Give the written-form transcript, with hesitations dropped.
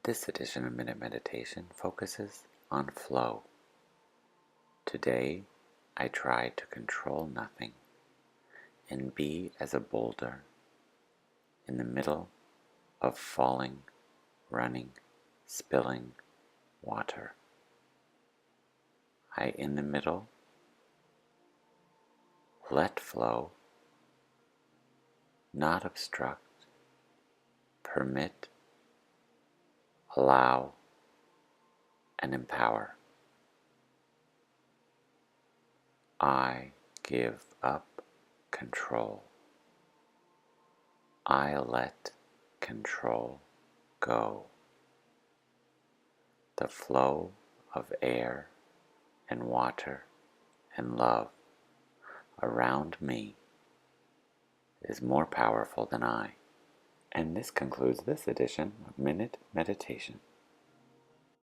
This edition of Minute Meditation focuses on flow. Today, I try to control nothing and be as a boulder in the middle of falling, running, spilling water. In the middle, let flow, not obstruct, permit, allow, and empower. I give up control. I let control go. The flow of air and water and love around me is more powerful than I. And this concludes this edition of Minute Meditation.